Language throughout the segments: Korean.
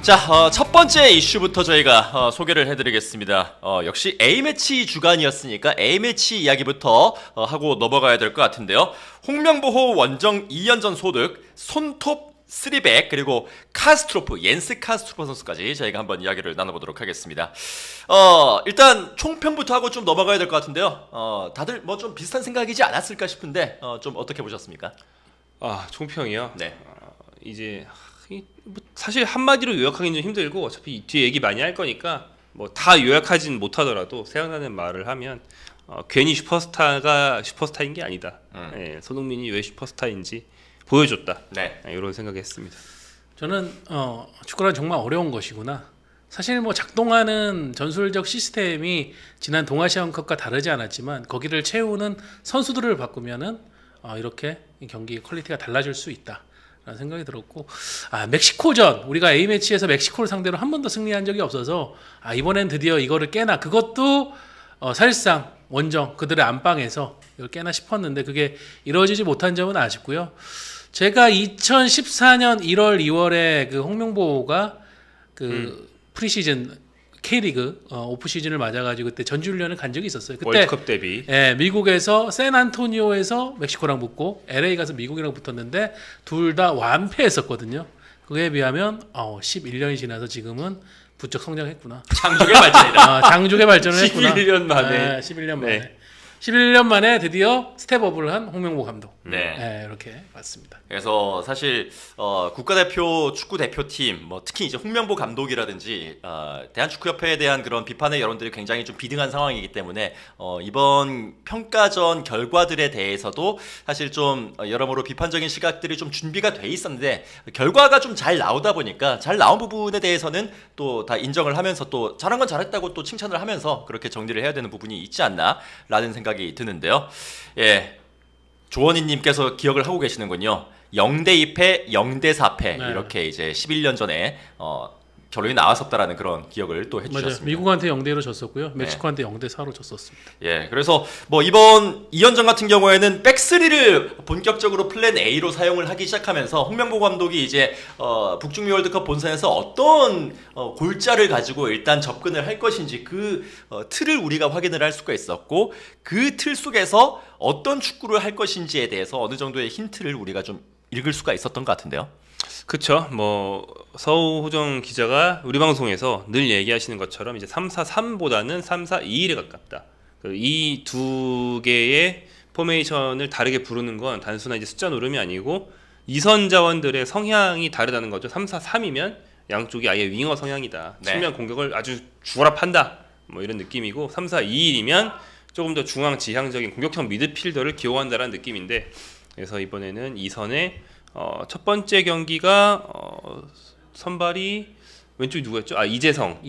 자, 첫 번째 이슈부터 저희가 소개를 해드리겠습니다. 역시 A매치 주간이었으니까 A매치 이야기부터 하고 넘어가야 될 것 같은데요. 홍명보호 원정 2연전 소득, 손톱 3백, 그리고 카스트로프, 옌스 카스트로프 선수까지 저희가 한번 이야기를 나눠보도록 하겠습니다. 일단 총평부터 하고 좀 넘어가야 될 것 같은데요. 다들 뭐 좀 비슷한 생각이지 않았을까 싶은데 좀 어떻게 보셨습니까? 총평이요? 네. 이제 사실 한마디로 요약하기는 좀 힘들고 어차피 뒤에 얘기 많이 할 거니까 뭐 다 요약하진 못하더라도 생각나는 말을 하면 괜히 슈퍼스타가 슈퍼스타인 게 아니다. 손흥민이 왜 슈퍼스타인지 보여줬다. 네. 이런 생각했습니다. 저는 축구란 정말 어려운 것이구나. 사실 뭐 작동하는 전술적 시스템이 지난 동아시안컵과 다르지 않았지만 거기를 채우는 선수들을 바꾸면은 이렇게 경기 퀄리티가 달라질 수 있다. 라는 생각이 들었고, 멕시코전, 우리가 A매치에서 멕시코를 상대로 한 번도 승리한 적이 없어서 이번엔 드디어 이거를 깨나, 그것도 사실상 원정 그들의 안방에서 이걸 깨나 싶었는데 그게 이루어지지 못한 점은 아쉽고요. 제가 2014년 1월 2월에 그 홍명보가 그 프리시즌 K리그 오프 시즌을 맞아가지고 그때 전지훈련을 간 적이 있었어요. 그때 월드컵 데뷔. 미국에서 샌안토니오에서 멕시코랑 붙고 LA 가서 미국이랑 붙었는데 둘 다 완패했었거든요. 그에 비하면 11년이 지나서 지금은 부쩍 성장했구나. 장족의 발전이다. 장족의 발전을 했구나. 11년 만에. 11년 만에. 네. 11년 만에 드디어 스텝업을 한 홍명보 감독. 네. 이렇게 봤습니다. 그래서 사실 국가대표 축구 대표팀, 뭐 특히 이제 홍명보 감독이라든지 대한축구협회에 대한 그런 비판의 여론들이 굉장히 좀 비등한 상황이기 때문에 이번 평가전 결과들에 대해서도 사실 좀 여러모로 비판적인 시각들이 좀 준비가 돼 있었는데 결과가 좀 잘 나오다 보니까 잘 나온 부분에 대해서는 또 다 인정을 하면서 또 잘한 건 잘했다고 또 칭찬을 하면서 그렇게 정리를 해야 되는 부분이 있지 않나라는 생각이 드는데요. 예. 조원희님께서 기억을 하고 계시는군요. 0대 2패, 0대 4패 네. 이렇게 이제 11년 전에 결론이 나왔었다라는 그런 기억을 또 해주셨습니다. 맞아요. 미국한테 0대1로 졌었고요. 멕시코한테 0대4로 졌었습니다. 예, 그래서 뭐 이번 2연전 같은 경우에는 백3를 본격적으로 플랜 A로 사용을 하기 시작하면서 홍명보 감독이 이제 북중미 월드컵 본선에서 어떤 골자를 가지고 일단 접근을 할 것인지 그 틀을 우리가 확인을 할 수가 있었고 그 틀 속에서 어떤 축구를 할 것인지에 대해서 어느 정도의 힌트를 우리가 좀 읽을 수가 있었던 것 같은데요. 그쵸. 뭐 서우호정 기자가 우리 방송에서 늘 얘기하시는 것처럼 이제 3-4-3보다는 3-4-2-1에 가깝다. 이 두 개의 포메이션을 다르게 부르는 건 단순한 이제 숫자 노름이 아니고 이선 자원들의 성향이 다르다는 거죠. 3-4-3이면 양쪽이 아예 윙어 성향이다. 네. 측면 공격을 아주 죽어라 판다. 뭐 이런 느낌이고 3-4-2-1이면 조금 더 중앙 지향적인 공격형 미드필더를 기용한다라는 느낌인데 그래서 이번에는 이선에 첫 번째 경기가 선발이 왼쪽이 누구였죠? 이재성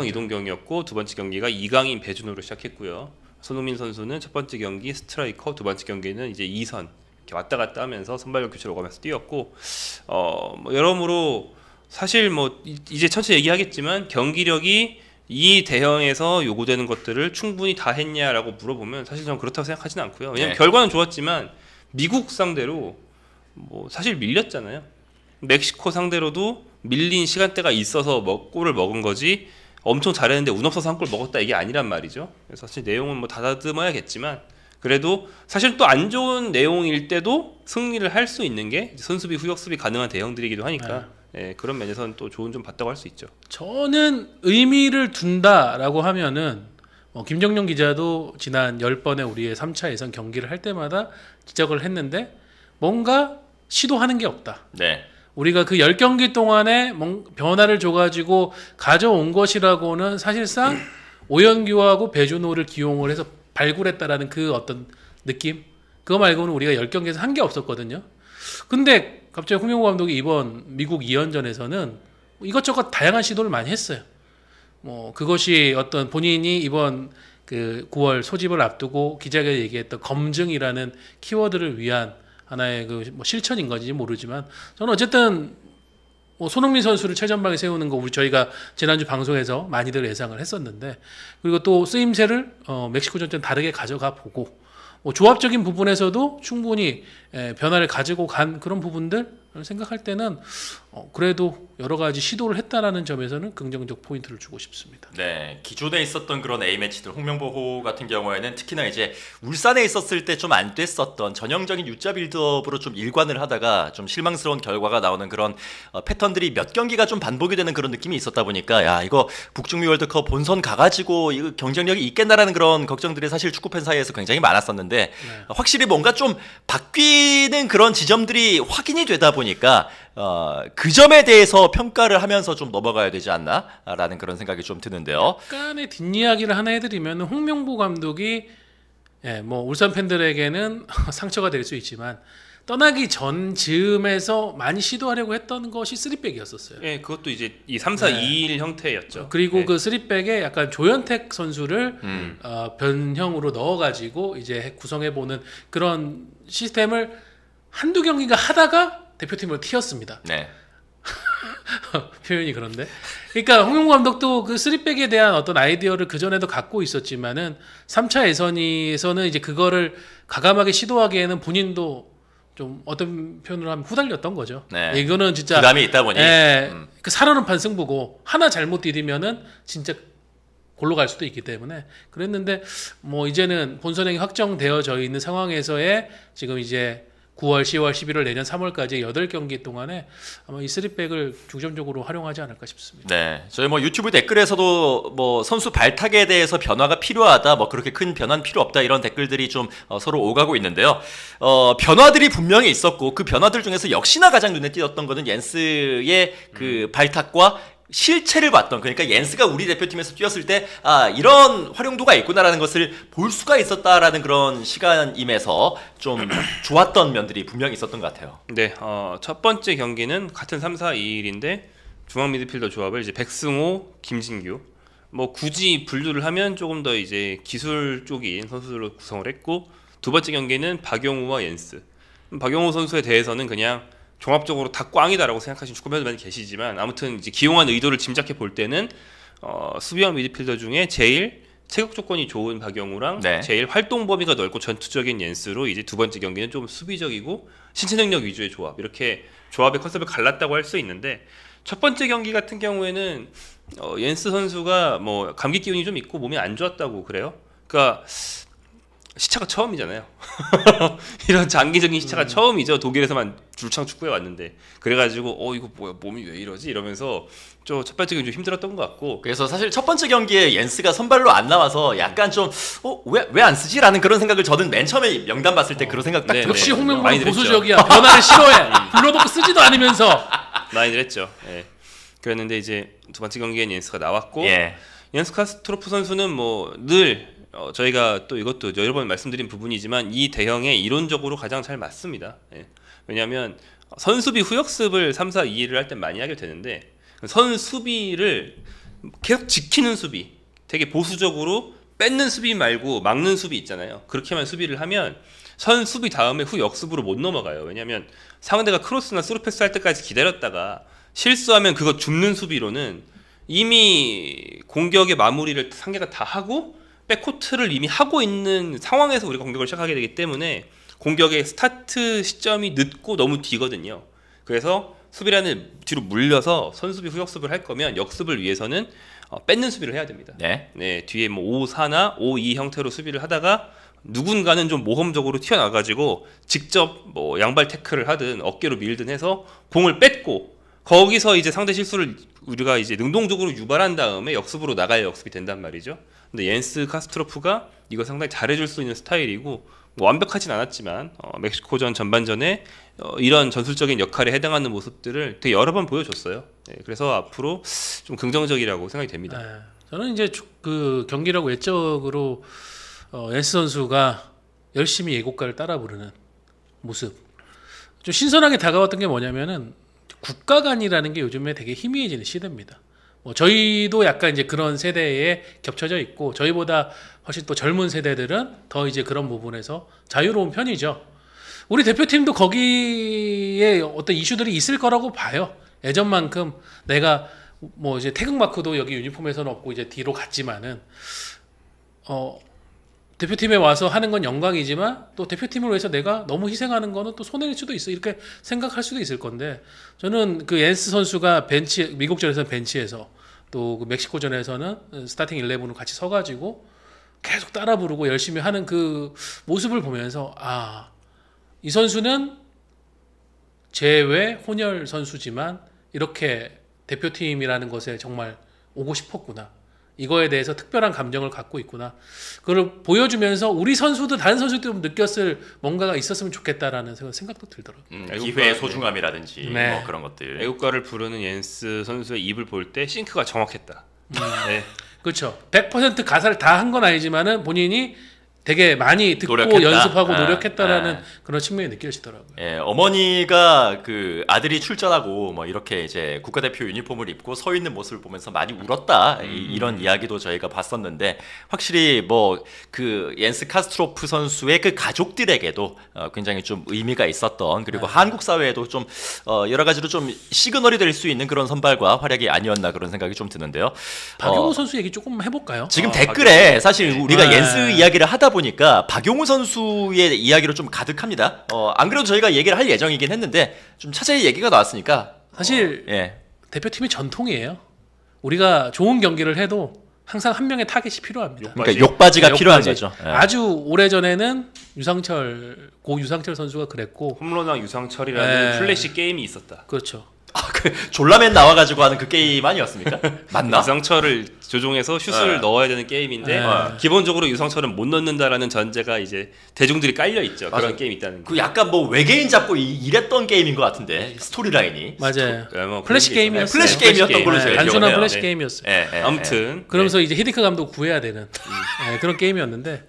이동경이었고 두 번째 경기가 이강인 배준호로 시작했고요. 손흥민 선수는 첫 번째 경기 스트라이커, 두 번째 경기는 이제 이선 이렇게 왔다 갔다 하면서 선발력 교체를 오가면서 뛰었고 뭐 여러모로 사실 뭐 이제 천천히 얘기하겠지만 경기력이 이 대형에서 요구되는 것들을 충분히 다 했냐라고 물어보면 사실 저는 그렇다고 생각하지는 않고요. 왜냐면 결과는 좋았지만 미국 상대로 뭐 사실 밀렸잖아요. 멕시코 상대로도 밀린 시간대가 있어서 골을 먹은 거지 엄청 잘했는데 운 없어서 한 골 먹었다 이게 아니란 말이죠. 그래서 사실 내용은 뭐 다듬어야겠지만 그래도 사실 또 안 좋은 내용일 때도 승리를 할 수 있는 게 선수비 후역수비 가능한 대형들이기도 하니까 그런 면에서는 또 좋은 점 봤다고 할 수 있죠. 저는 의미를 둔다라고 하면은 김정용 기자도 지난 10번의 우리의 3차 예선 경기를 할 때마다 지적을 했는데 뭔가 시도하는 게 없다. 네. 우리가 그 10경기 동안에 변화를 줘가지고 가져온 것이라고는 사실상 오연규하고 배준호를 기용을 해서 발굴했다라는 그 어떤 느낌? 그거 말고는 우리가 10경기에서 한 게 없었거든요. 근데 갑자기 홍명보 감독이 이번 미국 2연전에서는 이것저것 다양한 시도를 많이 했어요. 뭐 그것이 어떤 본인이 이번 그 9월 소집을 앞두고 기자가 얘기했던 검증이라는 키워드를 위한 하나의 그 뭐 실천인 건지 모르지만 저는 어쨌든 뭐 손흥민 선수를 최전방에 세우는 거 우리 저희가 지난주 방송에서 많이들 예상을 했었는데 그리고 또 쓰임새를 멕시코전처럼 다르게 가져가 보고 뭐 조합적인 부분에서도 충분히 변화를 가지고 간 그런 부분들 생각할 때는 그래도 여러 가지 시도를 했다라는 점에서는 긍정적 포인트를 주고 싶습니다. 네, 기존에 있었던 그런 A 매치들 홍명보호 같은 경우에는 특히나 이제 울산에 있었을 때 좀 안 됐었던 전형적인 U자 빌드업으로 좀 일관을 하다가 좀 실망스러운 결과가 나오는 그런 패턴들이 몇 경기가 좀 반복이 되는 그런 느낌이 있었다 보니까 야 이거 북중미 월드컵 본선 가가지고 이거 경쟁력이 있겠나라는 그런 걱정들이 사실 축구팬 사이에서 굉장히 많았었는데 네. 확실히 뭔가 좀 바뀌는 그런 지점들이 확인이 되다 보니까 그 점에 대해서 평가를 하면서 좀 넘어가야 되지 않나라는 그런 생각이 좀 드는데요. 약간의 뒷이야기를 하나 해드리면 홍명보 감독이 뭐 울산 팬들에게는 상처가 될 수 있지만 떠나기 전 즈음에서 많이 시도하려고 했던 것이 3백이었었어요. 예, 그것도 이제 이 3-4-2-1 형태였죠. 그리고 예. 그 3백에 약간 조현택 선수를 변형으로 넣어가지고 이제 구성해보는 그런 시스템을 한두 경기가 하다가 대표팀으로 튀었습니다. 네. 표현이 그런데. 그러니까 홍명보 감독도 그 3백에 대한 어떤 아이디어를 그전에도 갖고 있었지만은 3차 예선에서는 이제 그거를 가감하게 시도하기에는 본인도 좀 어떤 표현으로 하면 후달렸던 거죠. 네. 이거는 진짜 부담이 있다 보니. 그 살얼음판 승부고 하나 잘못 디디면은 진짜 골로 갈 수도 있기 때문에 그랬는데 뭐 이제는 본선행이 확정되어져 있는 상황에서의 지금 이제 9월, 10월, 11월 내년 3월까지 8경기 동안에 아마 이 3백을 중점적으로 활용하지 않을까 싶습니다. 네, 저희 뭐 유튜브 댓글에서도 뭐 선수 발탁에 대해서 변화가 필요하다, 뭐 그렇게 큰 변화는 필요 없다 이런 댓글들이 좀 서로 오가고 있는데요. 변화들이 분명히 있었고 그 변화들 중에서 역시나 가장 눈에 띄었던 거는 옌스의 그 발탁과 실체를 봤던, 그러니까 옌스가 우리 대표팀에서 뛰었을 때 이런 활용도가 있구나라는 것을 볼 수가 있었다라는 그런 시간임에서 좀 좋았던 면들이 분명히 있었던 것 같아요. 네, 첫 번째 경기는 같은 3-4-2-1인데 중앙 미드필더 조합을 이제 백승호, 김진규 뭐 굳이 분류를 하면 조금 더 이제 기술 쪽인 선수들로 구성을 했고, 두 번째 경기는 박용우와 옌스. 박용우 선수에 대해서는 그냥 종합적으로 다 꽝이다라고 생각하시는 축구팬들 많이 계시지만 아무튼 이제 기용한 의도를 짐작해 볼 때는 수비형 미드필더 중에 제일 체격 조건이 좋은 박영우랑 네. 제일 활동 범위가 넓고 전투적인 옌스로 이제 두 번째 경기는 좀 수비적이고 신체 능력 위주의 조합, 이렇게 조합의 컨셉을 갈랐다고 할 수 있는데, 첫 번째 경기 같은 경우에는 옌스 선수가 뭐 감기 기운이 좀 있고 몸이 안 좋았다고 그래요. 그러니까 시차가 처음이잖아요. 이런 장기적인 시차가 처음이죠. 독일에서만 줄창 축구에 왔는데, 그래가지고 이거 뭐야 몸이 왜 이러지 이러면서 첫 번째 경기 좀 힘들었던 것 같고, 그래서 사실 첫 번째 경기에 옌스가 선발로 안 나와서 약간 좀 왜 안 쓰지라는 그런 생각을 저는 맨 처음에 명단 봤을 때 그런 생각 딱 네, 들었어요. 역시 많이 홍명보는 들었죠. 보수적이야. 변화를 싫어해. 불러놓고 쓰지도 않으면서. 많이들 했죠. 예. 그랬는데 이제 두 번째 경기엔 옌스가 나왔고, 예. 옌스 카스트로프 선수는 뭐 늘 저희가 또 이것도 여러 번 말씀드린 부분이지만 이 대형에 이론적으로 가장 잘 맞습니다. 예. 왜냐하면 선수비 후역습을 3-4-2-1을 할 때 많이 하게 되는데, 선수비를 계속 지키는 수비, 되게 보수적으로 뺏는 수비 말고 막는 수비 있잖아요. 그렇게만 수비를 하면 선수비 다음에 후역습으로 못 넘어가요. 왜냐하면 상대가 크로스나 스루패스 할 때까지 기다렸다가 실수하면 그거 줍는 수비로는 이미 공격의 마무리를 상대가 다 하고 백코트를 이미 하고 있는 상황에서 우리가 공격을 시작하게 되기 때문에 공격의 스타트 시점이 늦고 너무 뒤거든요. 그래서 수비라는 뒤로 물려서 선수비 후역습을 할 거면 역습을 위해서는 뺏는 수비를 해야 됩니다. 네. 뒤에 뭐 5-4나 5-2 형태로 수비를 하다가 누군가는 좀 모험적으로 튀어나가지고 직접 뭐 양발 태클을 하든 어깨로 밀든 해서 공을 뺏고, 거기서 이제 상대 실수를 우리가 이제 능동적으로 유발한 다음에 역습으로 나가야 역습이 된단 말이죠. 근데 옌스 카스트로프가 이거 상당히 잘해줄 수 있는 스타일이고, 뭐 완벽하진 않았지만 멕시코전 전반전에 이런 전술적인 역할에 해당하는 모습들을 되게 여러 번 보여줬어요. 네, 그래서 앞으로 좀 긍정적이라고 생각이 됩니다. 네. 저는 이제 그 경기라고 외적으로 옌스 선수가 열심히 예고가를 따라 부르는 모습, 좀 신선하게 다가왔던 게 뭐냐면은 국가간이라는 게 요즘에 되게 희미해지는 시대입니다. 뭐 저희도 약간 이제 그런 세대에 겹쳐져 있고, 저희보다 훨씬 또 젊은 세대들은 더 이제 그런 부분에서 자유로운 편이죠. 우리 대표팀도 거기에 어떤 이슈들이 있을 거라고 봐요. 예전만큼 내가 뭐 이제 태극마크도 여기 유니폼에서는 없고 이제 뒤로 갔지만은 대표팀에 와서 하는 건 영광이지만 또 대표팀을 위해서 내가 너무 희생하는 거는 또 손해일 수도 있어. 이렇게 생각할 수도 있을 건데 저는 그 옌스 선수가 미국전에서는 벤치에서 또 그 멕시코전에서는 스타팅 11으로 같이 서가지고 계속 따라 부르고 열심히 하는 그 모습을 보면서 이 선수는 제외 혼혈 선수지만 이렇게 대표팀이라는 것에 정말 오고 싶었구나. 이거에 대해서 특별한 감정을 갖고 있구나. 그걸 보여주면서 우리 선수도 다른 선수들도 느꼈을 뭔가가 있었으면 좋겠다라는 생각도 들더라고요. 기회의 소중함이라든지 네. 뭐 그런 것들. 애국가를 부르는 옌스 선수의 입을 볼 때 싱크가 정확했다. 네. 그렇죠. 100% 가사를 다 한 건 아니지만은 본인이 되게 많이 듣고 노력했다. 연습하고 노력했다라는 그런 측면이 느껴지더라고요. 예, 어머니가 그 아들이 출전하고 뭐 이렇게 이제 국가대표 유니폼을 입고 서 있는 모습을 보면서 많이 울었다. 이런 이야기도 저희가 봤었는데 확실히 뭐 그 옌스 카스트로프 선수의 그 가족들에게도 굉장히 좀 의미가 있었던 그리고 한국 사회에도 좀 여러 가지로 좀 시그널이 될 수 있는 그런 선발과 활약이 아니었나 그런 생각이 좀 드는데요. 박용호 선수 얘기 조금 해볼까요? 지금 댓글에 사실 우리가 네. 옌스 이야기를 하다 보니까 박용우 선수의 이야기로 좀 가득합니다. 안 그래도 저희가 얘기를 할 예정이긴 했는데 좀 차제히 얘기가 나왔으니까 사실 예. 대표팀의 전통이에요. 우리가 좋은 경기를 해도 항상 한 명의 타겟이 필요합니다. 그러니까 욕바지가 네, 필요한 욕바지. 거죠. 예. 아주 오래전에는 고 유상철 선수가 그랬고 홈런왕 유상철이라는 네. 플래시 게임이 있었다. 그렇죠. 그 졸라맨 나와가지고 하는 그 게임 아니었습니까? 맞나? 유상철을 조종해서 슛을 네. 넣어야 되는 게임인데 네. 기본적으로 유상철은 못 넣는다라는 전제가 이제 대중들이 깔려 있죠. 맞아요. 그런 게임이 있다는 게. 그 약간 뭐 외계인 잡고 이랬던 게임인 것 같은데 스토리 라인이. 맞아요. 뭐 플래시 그런 게 게임이었어요. 있었나요? 플래시 게임이었던 걸로 제가 단순한 기억을 해요. 플래시 네. 게임이었어요. 예, 예, 아무튼 그러면서 이제 히딩크 감독 구해야 되는 그런 게임이었는데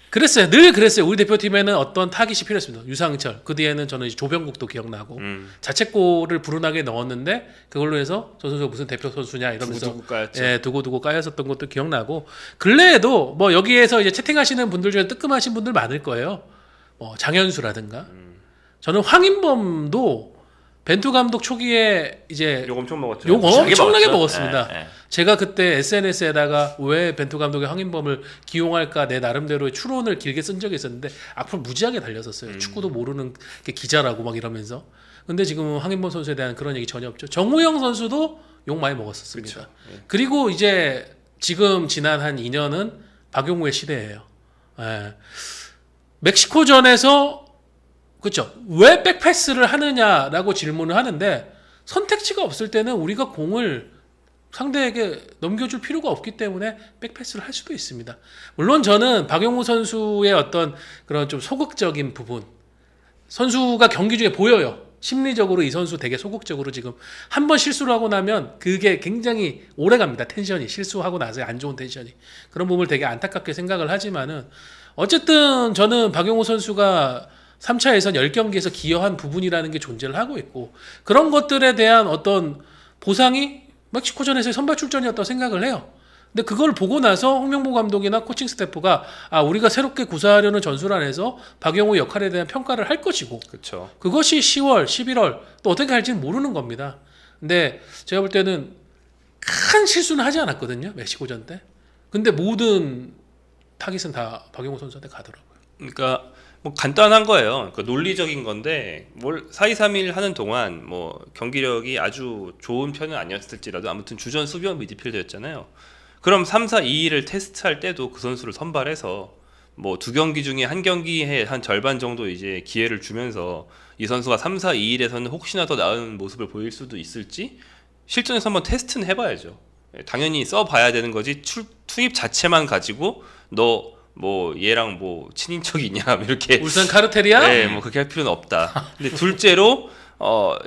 그랬어요. 늘 그랬어요. 우리 대표팀에는 어떤 타깃이 필요했습니다. 유상철. 그 뒤에는 저는 이제 조병국도 기억나고 자책골을 불운하게 넣었는데 그걸로 해서 저 선수가 무슨 대표 선수냐 이러면서 두고두고 까였죠. 예, 두고두고 까였었던 것도 기억나고 근래에도 뭐 여기에서 이제 채팅하시는 분들 중에 뜨끔하신 분들 많을 거예요. 뭐 장현수라든가 저는 황인범도 벤투 감독 초기에 이제 욕 엄청 먹었죠. 욕 엄청나게 먹었죠? 먹었습니다. 예, 예. 제가 그때 SNS에다가 왜 벤투 감독이 황인범을 기용할까 내 나름대로의 추론을 길게 쓴 적이 있었는데 앞으로 무지하게 달렸었어요. 축구도 모르는 게 기자라고 막 이러면서. 근데 지금 황인범 선수에 대한 그런 얘기 전혀 없죠. 정우영 선수도 욕 많이 먹었었습니다. 그쵸. 예. 그리고 이제 지금 지난 한 2년은 박용우의 시대예요. 예. 멕시코전에서 그렇죠. 왜 백패스를 하느냐라고 질문을 하는데 선택지가 없을 때는 우리가 공을 상대에게 넘겨줄 필요가 없기 때문에 백패스를 할 수도 있습니다. 물론 저는 박용우 선수의 어떤 그런 좀 소극적인 부분 선수가 경기 중에 보여요. 심리적으로 이 선수 되게 소극적으로 지금 한 번 실수를 하고 나면 그게 굉장히 오래 갑니다. 텐션이 실수하고 나서 안 좋은 텐션이 그런 부분을 되게 안타깝게 생각을 하지만은 어쨌든 저는 박용우 선수가 3차 예선 10경기에서 기여한 부분이라는 게 존재를 하고 있고 그런 것들에 대한 어떤 보상이 멕시코전에서의 선발 출전이었다고 생각을 해요. 근데 그걸 보고 나서 홍명보 감독이나 코칭 스태프가 우리가 새롭게 구사하려는 전술 안에서 박용우 역할에 대한 평가를 할 것이고 그렇죠. 그것이 10월, 11월 또 어떻게 할지는 모르는 겁니다. 근데 제가 볼 때는 큰 실수는 하지 않았거든요. 멕시코전 때. 근데 모든 타깃은 다 박용우 선수한테 가더라고요. 그러니까 뭐 간단한 거예요. 그러니까 논리적인 건데 뭘 4-2-3-1 하는 동안 뭐 경기력이 아주 좋은 편은 아니었을지라도 아무튼 주전 수비형 미드필더였잖아요. 그럼 3-4-2-1을 테스트할 때도 그 선수를 선발해서 뭐 두 경기 중에 한 경기에 한 절반 정도 이제 기회를 주면서 이 선수가 3-4-2-1에서는 혹시나 더 나은 모습을 보일 수도 있을지 실전에서 한번 테스트는 해봐야죠. 당연히 써봐야 되는 거지 투입 자체만 가지고 너 뭐 얘랑 뭐 친인척이 있냐 이렇게 울산 카르텔이야? 네, 뭐 그렇게 할 필요는 없다. 근데 둘째로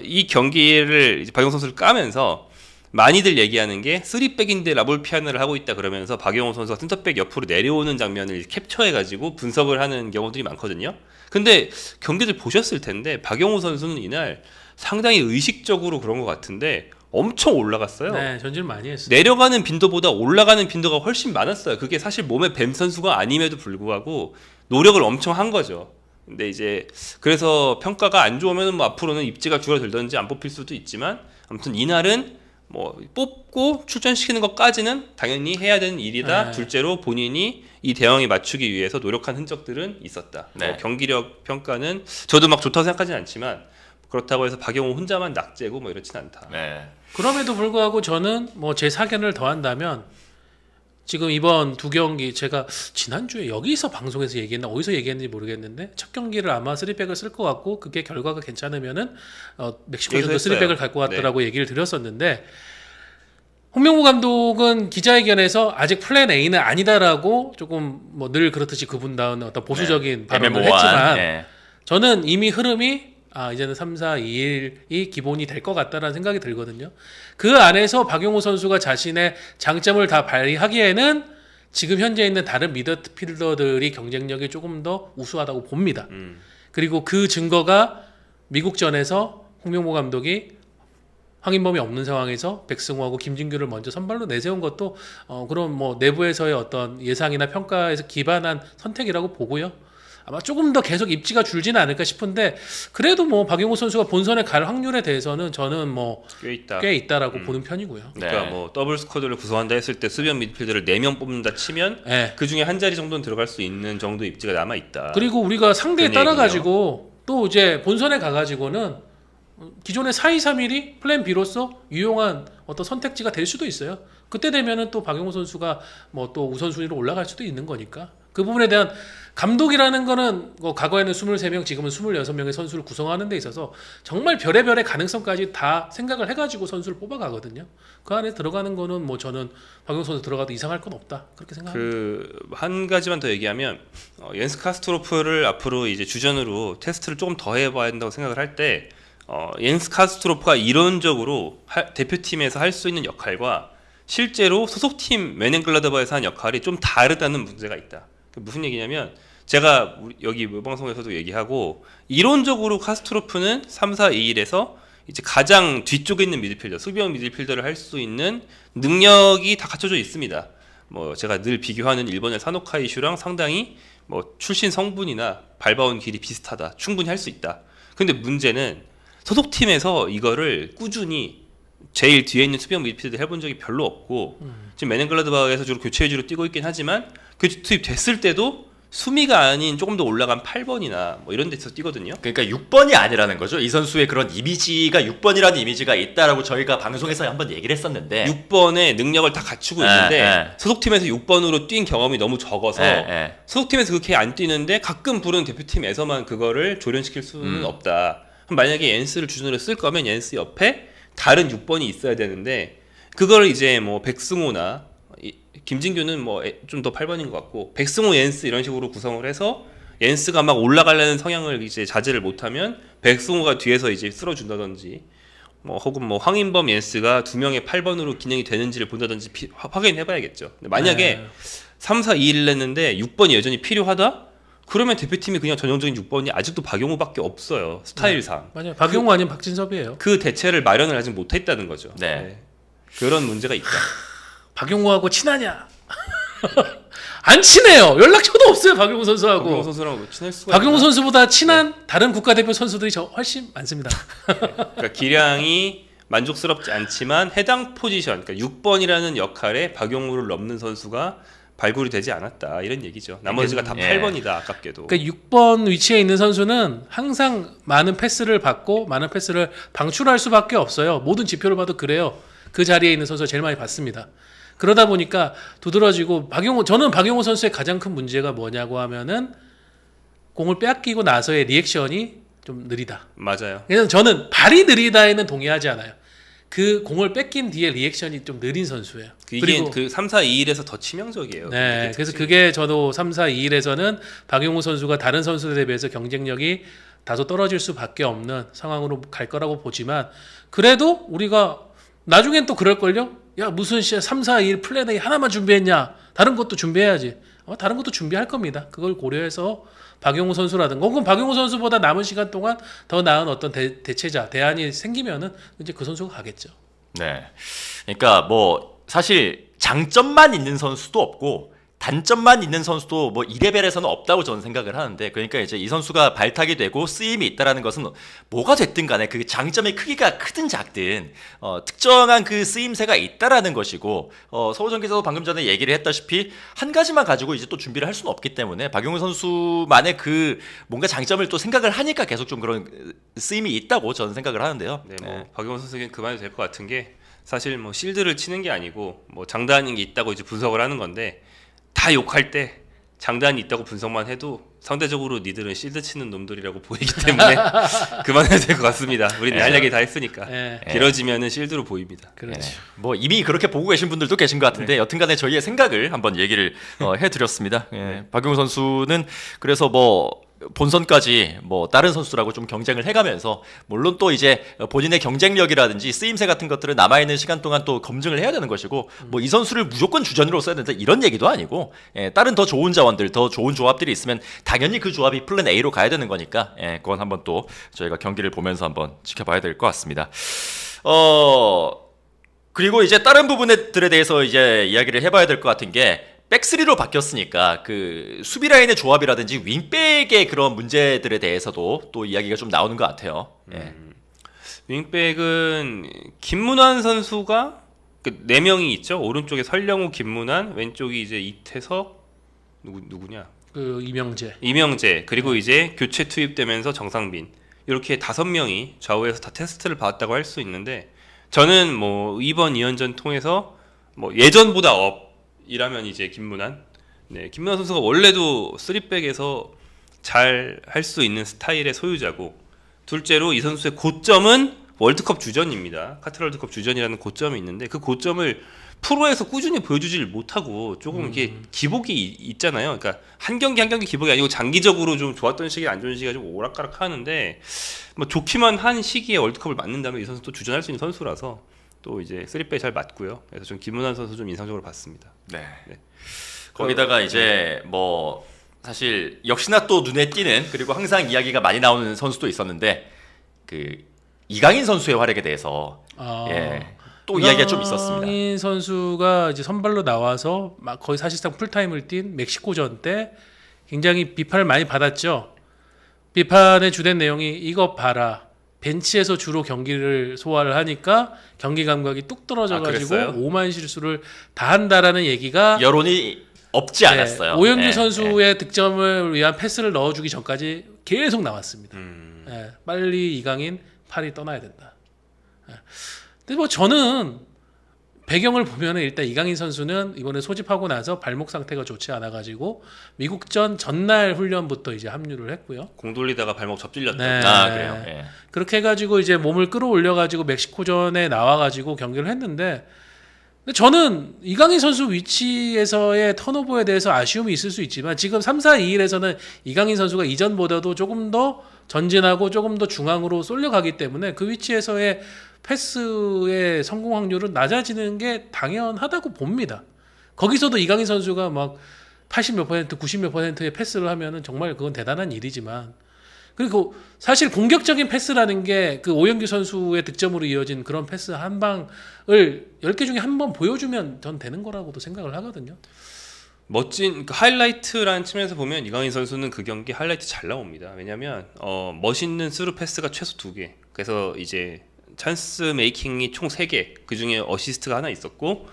이 경기를 이제 박용호 선수를 까면서 많이들 얘기하는 게 3백인데 라볼 피아노를 하고 있다 그러면서 박용호 선수가 센터백 옆으로 내려오는 장면을 캡처해가지고 분석을 하는 경우들이 많거든요. 근데 경기들 보셨을 텐데 박용호 선수는 이날 상당히 의식적으로 그런 것 같은데 엄청 올라갔어요. 네, 전진 많이 했어요. 내려가는 빈도보다 올라가는 빈도가 훨씬 많았어요. 그게 사실 몸에 뱀 선수가 아님에도 불구하고 노력을 엄청 한 거죠. 근데 이제 그래서 평가가 안 좋으면 뭐 앞으로는 입지가 줄어들든지 안 뽑힐 수도 있지만 아무튼 이날은 뭐 뽑고 출전시키는 것까지는 당연히 해야 되는 일이다. 네. 둘째로 본인이 이 대형에 맞추기 위해서 노력한 흔적들은 있었다. 네. 뭐 경기력 평가는 저도 막 좋다고 생각하지는 않지만 그렇다고 해서 박용호 혼자만 낙제고 뭐 이렇진 않다. 네. 그럼에도 불구하고 저는 뭐 제 사견을 더한다면 지금 이번 두 경기 제가 지난주에 여기서 방송에서 얘기했나 어디서 얘기했는지 모르겠는데 첫 경기를 아마 3백을 쓸 것 같고 그게 결과가 괜찮으면은 멕시코전도 했어요. 3백을 갈 것 같더라고 얘기를 드렸었는데 홍명보 감독은 기자회견에서 아직 플랜 A는 아니다라고 조금 뭐 늘 그렇듯이 그분다운 어떤 보수적인 발언을 했지만 네. 저는 이미 흐름이 이제는 3-4-2-1이 기본이 될 것 같다라는 생각이 들거든요. 그 안에서 박용호 선수가 자신의 장점을 다 발휘하기에는 지금 현재 있는 다른 미드필더들이 경쟁력이 조금 더 우수하다고 봅니다. 그리고 그 증거가 미국전에서 홍명보 감독이 황인범이 없는 상황에서 백승호하고 김진규를 먼저 선발로 내세운 것도 그런 뭐 내부에서의 어떤 예상이나 평가에서 기반한 선택이라고 보고요. 아마 조금 더 계속 입지가 줄지는 않을까 싶은데 그래도 뭐 박용호 선수가 본선에 갈 확률에 대해서는 저는 뭐 꽤 있다라고 보는 편이고요. 그러니까 네. 뭐 더블 스쿼드를 구성한다 했을 때 수비형 미드필더를 4명 뽑는다 치면 네. 그 중에 한 자리 정도는 들어갈 수 있는 정도 입지가 남아 있다. 그리고 우리가 상대에 그런 따라가지고 또 이제 본선에 가가지고는 기존의 4-2-3-1이 플랜 B로서 유용한 어떤 선택지가 될 수도 있어요. 그때 되면은 또 박용호 선수가 뭐 또 우선순위로 올라갈 수도 있는 거니까 그 부분에 대한 감독이라는 거는 뭐 과거에는 23명 지금은 26명의 선수를 구성하는 데 있어서 정말 별의별의 가능성까지 다 생각을 해가지고 선수를 뽑아가거든요. 그 안에 들어가는 거는 뭐 저는 박용호 선수 들어가도 이상할 건 없다 그렇게 생각합니다. 그 한 가지만 더 얘기하면 옌스 카스트로프를 앞으로 이제 주전으로 테스트를 조금 더 해봐야 한다고 생각을 할 때 옌스 카스트로프가 이론적으로 대표팀에서 할 수 있는 역할과 실제로 소속팀 메넨글라드바에서 한 역할이 좀 다르다는 문제가 있다. 무슨 얘기냐면 제가 여기 방송에서도 얘기하고 이론적으로 카스트로프는 3-4-2-1에서 이제 가장 뒤쪽에 있는 미드필더, 수비형 미드필더를 할 수 있는 능력이 다 갖춰져 있습니다. 뭐 제가 늘 비교하는 일본의 사노카이슈랑 상당히 뭐 출신 성분이나 밟아온 길이 비슷하다. 충분히 할 수 있다. 근데 문제는 소속팀에서 이거를 꾸준히 제일 뒤에 있는 수비형 미드필더 해본 적이 별로 없고 지금 메넨글라드바흐에서 주로 교체 위주로 뛰고 있긴 하지만 교체 투입됐을 때도 수미가 아닌 조금 더 올라간 8번이나 뭐 이런 데서 뛰거든요. 그러니까 6번이 아니라는 거죠. 이 선수의 그런 이미지가 6번이라는 이미지가 있다라고 저희가 방송에서 한번 얘기를 했었는데 6번의 능력을 다 갖추고 있는데 소속팀에서 6번으로 뛴 경험이 너무 적어서 소속팀에서 그렇게 안 뛰는데 가끔 부르는 대표팀에서만 그거를 조련시킬 수는 없다. 만약에 옌스를 주전으로 쓸 거면 옌스 옆에 다른 6번이 있어야 되는데 그걸 이제 뭐 백승호나 김진규는 뭐 좀 더 8번인 것 같고 백승호 옌스 이런 식으로 구성을 해서 옌스가 막 올라가려는 성향을 이제 자제를 못하면 백승호가 뒤에서 이제 쓸어준다든지 뭐 혹은 뭐 황인범 옌스가 두 명의 8번으로 기능이 되는지를 본다든지 확인해봐야겠죠. 근데 만약에 3-4-2-1을 냈는데 6번이 여전히 필요하다? 그러면 대표팀이 그냥 전형적인 6번이 아직도 박용호밖에 없어요. 스타일상. 맞아요. 박용호 아니면 박진섭이에요. 그 대체를 마련을 아직 못했다는 거죠. 네. 그런 문제가 있다. 박용호하고 친하냐? 안 친해요. 연락처도 없어요. 박용호 선수하고. 박용호 선수랑 친할 수가 박용호 있나? 선수보다 친한 다른 국가대표 선수들이 훨씬 많습니다. 그러니까 기량이 만족스럽지 않지만 해당 포지션, 그러니까 6번이라는 역할에 박용호를 넘는 선수가 발굴이 되지 않았다 이런 얘기죠. 나머지가 다 8번이다 아깝게도. 그러니까 6번 위치에 있는 선수는 항상 많은 패스를 받고 많은 패스를 방출할 수밖에 없어요. 모든 지표를 봐도 그래요. 그 자리에 있는 선수가 제일 많이 받습니다. 그러다 보니까 두드러지고 저는 박용호 선수의 가장 큰 문제가 뭐냐고 하면은 공을 빼앗기고 나서의 리액션이 좀 느리다. 맞아요. 그래서 저는 발이 느리다에는 동의하지 않아요. 그 공을 뺏긴 뒤에 리액션이 좀 느린 선수예요. 이게 그리고 그 3-4-2-1에서 더 치명적이에요. 네, 그래서 그게 저도 3-4-2-1에서는 박용호 선수가 다른 선수들에 비해서 경쟁력이 다소 떨어질 수밖에 없는 상황으로 갈 거라고 보지만 그래도 우리가 나중엔 또 그럴걸요? 야 무슨 3-4-2-1 플랜 A 하나만 준비했냐? 다른 것도 준비해야지. 다른 것도 준비할 겁니다. 그걸 고려해서 박용호 선수라든가 혹은 박용호 선수보다 남은 시간 동안 더 나은 어떤 대체자, 대안이 생기면은 이제 그 선수가 가겠죠. 네. 그러니까 뭐 사실 장점만 있는 선수도 없고 단점만 있는 선수도 뭐 2레벨에서는 없다고 저는 생각을 하는데, 그러니까 이제 이 선수가 발탁이 되고 쓰임이 있다라는 것은 뭐가 됐든 간에 그 장점의 크기가 크든 작든 특정한 그 쓰임새가 있다라는 것이고, 서우정기자도 방금 전에 얘기를 했다시피 한 가지만 가지고 이제 또 준비를 할 수는 없기 때문에 박용우 선수만의 그 뭔가 장점을 또 생각을 하니까 계속 좀 그런 쓰임이 있다고 저는 생각을 하는데요. 네, 뭐 박용우 선수에겐 그만해도 될 것 같은 게, 사실 뭐 실드를 치는 게 아니고 뭐 장단인 게 있다고 이제 분석을 하는 건데, 다 욕할 때 장단이 있다고 분석만 해도 상대적으로 니들은 실드 치는 놈들이라고 보이기 때문에 그만해도 될 것 같습니다. 우리는 할 얘기 다 했으니까. 길어지면은 실드로 보입니다. 그렇죠. 뭐 이미 그렇게 보고 계신 분들도 계신 것 같은데, 여튼간에 저희의 생각을 한번 얘기를 해드렸습니다. 박용우 선수는 그래서 뭐 본선까지 뭐 다른 선수라고 좀 경쟁을 해가면서, 물론 또 이제 본인의 경쟁력이라든지 쓰임새 같은 것들을 남아있는 시간 동안 또 검증을 해야 되는 것이고, 뭐 이 선수를 무조건 주전으로 써야 된다 이런 얘기도 아니고, 다른 더 좋은 자원들, 더 좋은 조합들이 있으면 당연히 그 조합이 플랜 A로 가야 되는 거니까, 그건 한번 또 저희가 경기를 보면서 한번 지켜봐야 될 것 같습니다. 그리고 이제 다른 부분들에 대해서 이제 이야기를 해봐야 될 것 같은 게, 백3로 바뀌었으니까 그 수비 라인의 조합이라든지 윙백의 그런 문제들에 대해서도 또 이야기가 좀 나오는 것 같아요. 윙백은 김문환 선수가 그 4명이 있죠. 오른쪽에 설령우, 김문환, 왼쪽이 이제 이태석, 누구냐? 그 이명재, 그리고 이제 교체 투입되면서 정상빈, 이렇게 5명이 좌우에서 다 테스트를 받았다고 할 수 있는데, 저는 뭐 이번 2연전 통해서 뭐 예전보다 이라면 이제 김문환, 김문환 선수가 원래도 3백에서 잘 할 수 있는 스타일의 소유자고, 둘째로 이 선수의 고점은 월드컵 주전입니다. 카타르 월드컵 주전이라는 고점이 있는데, 그 고점을 프로에서 꾸준히 보여주질 못하고 조금 이렇게 기복이 있잖아요. 그러니까 한 경기 한 경기 기복이 아니고 장기적으로 좀 좋았던 시기, 안 좋은 시기가 좀 오락가락 하는데, 뭐 좋기만 한 시기에 월드컵을 맞는다면 이 선수 또 주전할 수 있는 선수라서 또 이제 3백 잘 맞고요. 그래서 좀 김문환 선수 좀 인상적으로 봤습니다. 네. 거기다가 이제 뭐 사실 역시나 또 눈에 띄는, 그리고 항상 이야기가 많이 나오는 선수도 있었는데, 그 이강인 선수의 활약에 대해서 또 이야기가 좀 있었습니다. 이강인 선수가 이제 선발로 나와서 막 거의 사실상 풀타임을 뛴 멕시코전 때 굉장히 비판을 많이 받았죠. 비판의 주된 내용이 이거 봐라, 벤치에서 주로 경기를 소화를 하니까 경기 감각이 뚝 떨어져가지고 오만 실수를 다 한다라는 얘기가 여론이 없지 않았어요. 오영규 선수의 득점을 위한 패스를 넣어주기 전까지 계속 나왔습니다. 빨리 이강인 팔이 떠나야 된다. 근데 뭐 저는 배경을 보면은 일단 이강인 선수는 이번에 소집하고 나서 발목 상태가 좋지 않아가지고 미국전 전날 훈련부터 이제 합류를 했고요. 공 돌리다가 발목 접질렸다. 그래요. 그렇게 해가지고 이제 몸을 끌어올려가지고 멕시코전에 나와가지고 경기를 했는데, 근데 저는 이강인 선수 위치에서의 턴오버에 대해서 아쉬움이 있을 수 있지만, 지금 3-4-2-1에서는 이강인 선수가 이전보다도 조금 더 전진하고 조금 더 중앙으로 쏠려가기 때문에 그 위치에서의 패스의 성공 확률은 낮아지는 게 당연하다고 봅니다. 거기서도 이강인 선수가 막 80몇 %, 90몇 %의 패스를 하면은 정말 그건 대단한 일이지만, 그리고 사실 공격적인 패스라는 게 그 오영규 선수의 득점으로 이어진 그런 패스 한 방을 10개 중에 한 번 보여주면 전 되는 거라고도 생각을 하거든요. 멋진 그 하이라이트라는 측면에서 보면 이강인 선수는 그 경기 하이라이트 잘 나옵니다. 왜냐하면 멋있는 스루 패스가 최소 2개, 그래서 이제 찬스 메이킹이 총 3개, 그 중에 어시스트가 하나 있었고,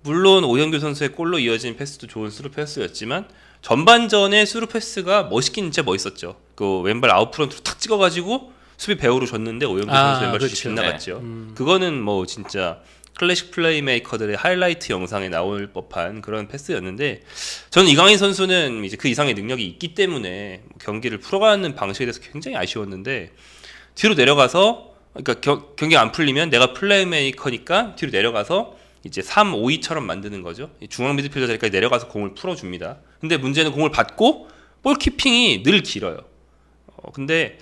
물론 오영규 선수의 골로 이어진 패스도 좋은 스루 패스였지만 전반전에 스루 패스가 멋있긴 진짜 멋있었죠. 그 왼발 아웃프런트로 탁 찍어가지고 수비 배우로 줬는데 오영규 선수 왼발 슛이 빗나갔죠. 그거는 뭐 진짜 클래식 플레이메이커들의 하이라이트 영상에 나올 법한 그런 패스였는데, 저는 이강인 선수는 이제 그 이상의 능력이 있기 때문에 경기를 풀어가는 방식에 대해서 굉장히 아쉬웠는데, 뒤로 내려가서, 그러니까 경기 안 풀리면 내가 플레이메이커니까 뒤로 내려가서 이제 3-5-2처럼 만드는 거죠. 중앙 미드필더 자리까지 내려가서 공을 풀어줍니다. 근데 문제는 공을 받고 볼키핑이 늘 길어요. 근데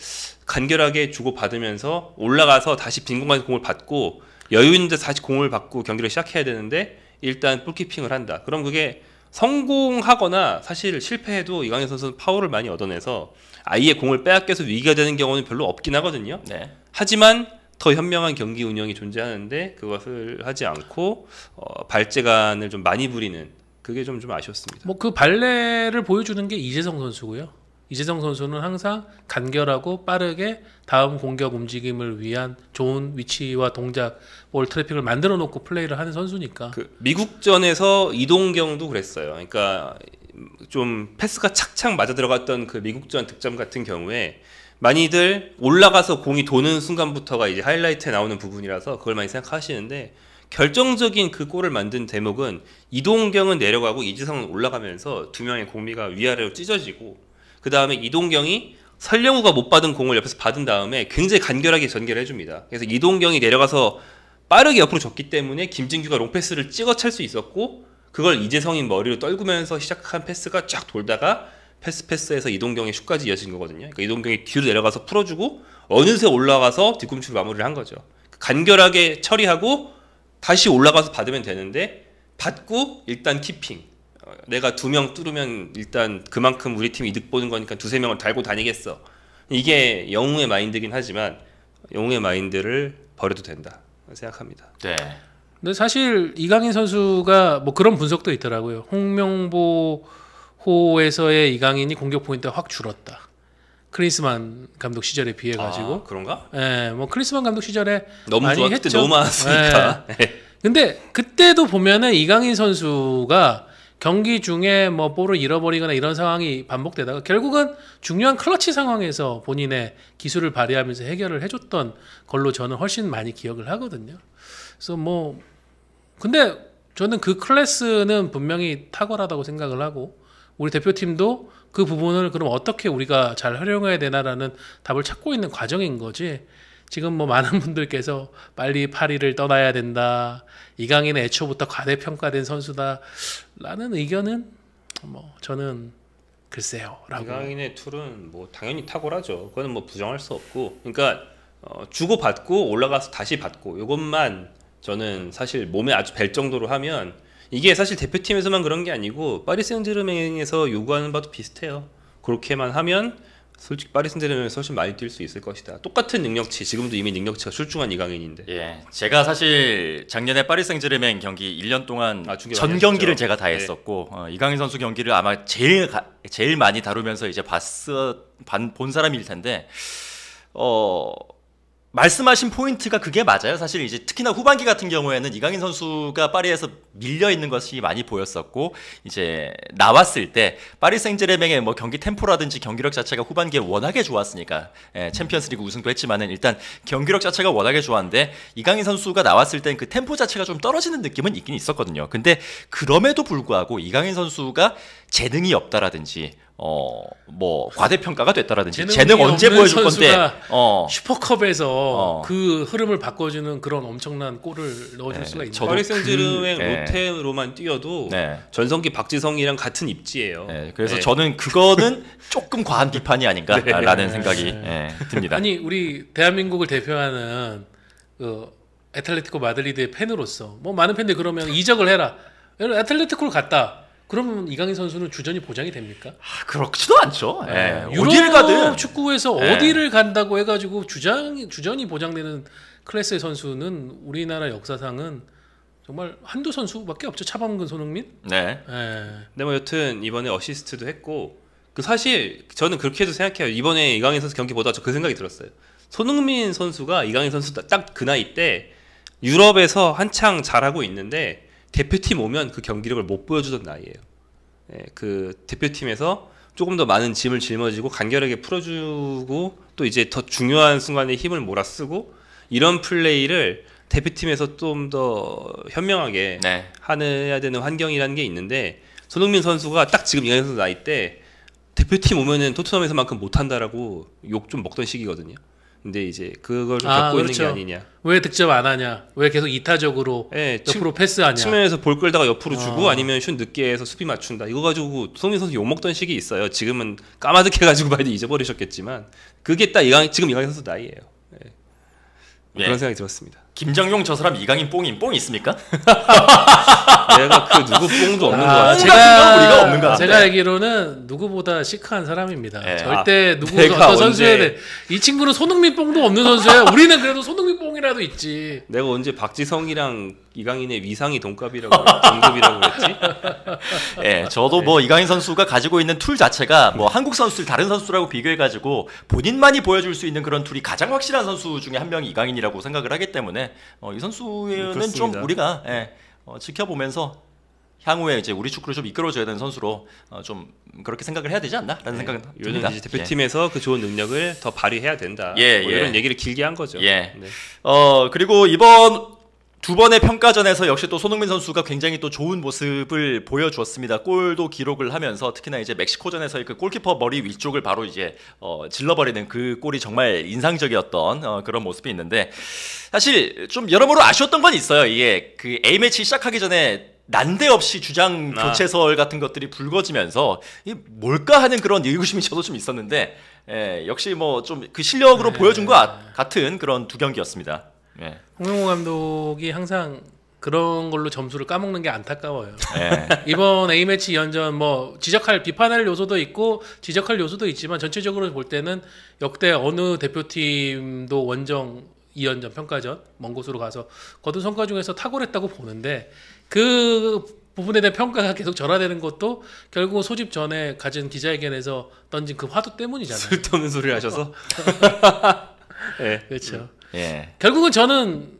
간결하게 주고받으면서 올라가서 다시 빈 공간에서 공을 받고 여유 있는데 다시 공을 받고 경기를 시작해야 되는데 일단 볼키핑을 한다. 그럼 그게 성공하거나 사실 실패해도 이강인 선수는 파울을 많이 얻어내서 아예 공을 빼앗겨서 위기가 되는 경우는 별로 없긴 하거든요. 하지만 더 현명한 경기 운영이 존재하는데 그것을 하지 않고 발재간을 좀 많이 부리는 그게 좀 아쉬웠습니다. 뭐 그 발레를 보여주는 게 이재성 선수고요. 이재성 선수는 항상 간결하고 빠르게 다음 공격 움직임을 위한 좋은 위치와 동작, 볼 트래픽을 만들어 놓고 플레이를 하는 선수니까. 그 미국전에서 이동경도 그랬어요. 그러니까 좀 패스가 착착 맞아 들어갔던 그 미국전 득점 같은 경우에 많이들 올라가서 공이 도는 순간부터가 이제 하이라이트에 나오는 부분이라서 그걸 많이 생각하시는데 결정적인 그 골을 만든 대목은 이동경은 내려가고 이재성은 올라가면서 두 명의 공미가 위아래로 찢어지고 그 다음에 이동경이 설령우가 못 받은 공을 옆에서 받은 다음에 굉장히 간결하게 전개를 해줍니다. 그래서 이동경이 내려가서 빠르게 옆으로 줬기 때문에 김진규가 롱패스를 찍어 찰 수 있었고 그걸 이재성이 머리로 떨구면서 시작한 패스가 쫙 돌다가 패스에서 이동경의 슛까지 이어진 거거든요. 그러니까 이동경이 뒤로 내려가서 풀어주고 어느새 올라가서 뒤꿈치로 마무리를 한 거죠. 간결하게 처리하고 다시 올라가서 받으면 되는데 받고 일단 키핑. 내가 2명 뚫으면 일단 그만큼 우리 팀이 이득 보는 거니까 2-3명을 달고 다니겠어. 이게 영웅의 마인드긴 하지만 영웅의 마인드를 버려도 된다 생각합니다. 네. 근데 사실 이강인 선수가 뭐 그런 분석도 있더라고요. 홍명보호에서의 이강인이 공격 포인트가 확 줄었다. 클린스만 감독 시절에 비해 가지고. 그런가? 예, 뭐 클린스만 감독 시절에 너무 많이 좋았을 때 했죠. 너무 많았으니까. 예. 근데 그때도 보면은 이강인 선수가 경기 중에 뭐 볼을 잃어버리거나 이런 상황이 반복되다가 결국은 중요한 클러치 상황에서 본인의 기술을 발휘하면서 해결을 해줬던 걸로 저는 훨씬 많이 기억을 하거든요. 그래서 뭐 근데 저는 그 클래스는 분명히 탁월하다고 생각을 하고 우리 대표팀도 그 부분을 그럼 어떻게 우리가 잘 활용해야 되나라는 답을 찾고 있는 과정인 거지. 지금 뭐 많은 분들께서 빨리 파리를 떠나야 된다. 이강인은 애초부터 과대평가된 선수다라는 의견은 뭐 저는 글쎄요라고. 이강인의 툴은 뭐 당연히 탁월하죠. 그거는 뭐 부정할 수 없고. 그러니까 주고 받고 올라가서 다시 받고 이것만 저는 사실 몸에 아주 뵐 정도로 하면 이게 사실 대표팀에서만 그런 게 아니고 파리 생제르맹에서 요구하는 바도 비슷해요. 그렇게만 하면 솔직히 파리 생제르맹에서 훨씬 많이 뛸 수 있을 것이다. 똑같은 능력치, 지금도 이미 능력치가 출중한 이강인인데. 예, 제가 사실 작년에 파리 생제르맹 경기 1년 동안 중계 전 많이 경기를 하셨죠. 제가 다 네. 했었고 이강인 선수 경기를 아마 제일 많이 다루면서 이제 본 사람일 텐데 말씀하신 포인트가 그게 맞아요. 사실 이제 특히나 후반기 같은 경우에는 이강인 선수가 파리에서 밀려 있는 것이 많이 보였었고 이제 나왔을 때 파리 생제르맹의 뭐 경기 템포라든지 경기력 자체가 후반기에 워낙에 좋았으니까 챔피언스리그 우승도 했지만은 일단 경기력 자체가 워낙에 좋았는데 이강인 선수가 나왔을 땐 그 템포 자체가 좀 떨어지는 느낌은 있긴 있었거든요. 근데 그럼에도 불구하고 이강인 선수가 재능이 없다라든지 뭐 과대평가가 됐다라든지 재능 언제 보여줄 건데 슈퍼컵에서 그 흐름을 바꿔주는 그런 엄청난 골을 넣어줄 수가 있는. 파리 생제르맹 로테로만 뛰어도 전성기 박지성이랑 같은 입지예요. 그래서 저는 그거는 조금 과한 비판이 아닌가라는 생각이 듭니다. 아니 우리 대한민국을 대표하는 그 애틀레티코 마드리드의 팬으로서 뭐 많은 팬들이 그러면 이적을 해라. 애틀레티코를 갔다. 그러면 이강인 선수는 주전이 보장이 됩니까? 그렇지도 않죠. 어디를 가든 축구에서 어디를 간다고 해가지고 주전이 보장되는 클래스의 선수는 우리나라 역사상은 정말 한두 선수밖에 없죠. 차범근, 손흥민. 네. 근데 뭐 여튼 이번에 어시스트도 했고 그 사실 저는 그렇게도 생각해요. 이번에 이강인 선수 경기 보다가 그 생각이 들었어요. 손흥민 선수가 이강인 선수 딱 그 나이 때 유럽에서 한창 잘하고 있는데 대표팀 오면 그 경기력을 못 보여주던 나이예요. 그 대표팀에서 조금 더 많은 짐을 짊어지고 간결하게 풀어주고 또 이제 더 중요한 순간에 힘을 몰아쓰고 이런 플레이를 대표팀에서 좀 더 현명하게 해야 되는 환경이라는 게 있는데 손흥민 선수가 딱 지금 이강인 선수 나이 때 대표팀 오면은 토트넘에서만큼 못한다라고 욕 좀 먹던 시기거든요. 근데 이제 그걸 좀 겪고 있는 게 아니냐. 왜 득점 안 하냐? 왜 계속 이타적으로 옆으로 패스하냐? 측면에서 볼 끌다가 옆으로 주고 아니면 슛 늦게 해서 수비 맞춘다. 이거 가지고 손흥민 선수 욕먹던 시기 있어요. 지금은 까마득해가지고 많이 잊어버리셨겠지만 그게 딱 지금 이강인 선수 나이예요. 그런 생각이 들었습니다. 김정용 저 사람 이강인 뽕 있습니까? 내가 그 누구 뽕도 없는 거 같아요. 우리가 없는 거 같아요. 제가 알기로는 누구보다 시크한 사람입니다. 절대 누구 내가 어떤 선수에 대해 이 친구는 손흥민 뽕도 없는 선수예요. 우리는 그래도 손흥민 뽕이라도 있지. 내가 언제 박지성이랑 이강인의 위상이 동급이라고 그랬지? 예, 저도 뭐 이강인 선수가 가지고 있는 툴 자체가 뭐 한국 선수들 다른 선수라고 비교해가지고 본인만이 보여줄 수 있는 그런 툴이 가장 확실한 선수 중에 한 명이 이강인이라고 생각을 하기 때문에 이 선수는 그렇습니다. 좀 우리가 지켜보면서 향후에 이제 우리 축구를 좀 이끌어줘야 되는 선수로 좀 그렇게 생각을 해야 되지 않나라는 생각은 듭니다. 이제 대표팀에서 그 좋은 능력을 더 발휘해야 된다. 예, 뭐 예. 이런 얘기를 길게 한 거죠. 예. 네. 그리고 이번 두 번의 평가전에서 역시 또 손흥민 선수가 굉장히 또 좋은 모습을 보여주었습니다. 골도 기록을 하면서 특히나 이제 멕시코전에서의 그 골키퍼 머리 위쪽을 바로 이제 질러버리는 그 골이 정말 인상적이었던 그런 모습이 있는데 사실 좀 여러모로 아쉬웠던 건 있어요. 이게 그 A 매치 시작하기 전에 난데없이 주장 교체설 같은 것들이 불거지면서 이게 뭘까 하는 그런 의구심이 저도 좀 있었는데 역시 뭐 좀 그 실력으로 보여준 것 같은 그런 두 경기였습니다. 예. 홍명보 감독이 항상 그런 걸로 점수를 까먹는 게 안타까워요. 예. 이번 A매치 2연전 뭐 비판할 요소도 있고 지적할 요소도 있지만 전체적으로 볼 때는 역대 어느 대표팀도 원정 2연전 평가전 먼 곳으로 가서 거둔 성과 중에서 탁월했다고 보는데 그 부분에 대한 평가가 계속 전화되는 것도 결국 소집 전에 가진 기자회견에서 던진 그 화두 때문이잖아요. 쓸데없는 소리를 하셔서. 네. 그렇죠. 예. 결국은 저는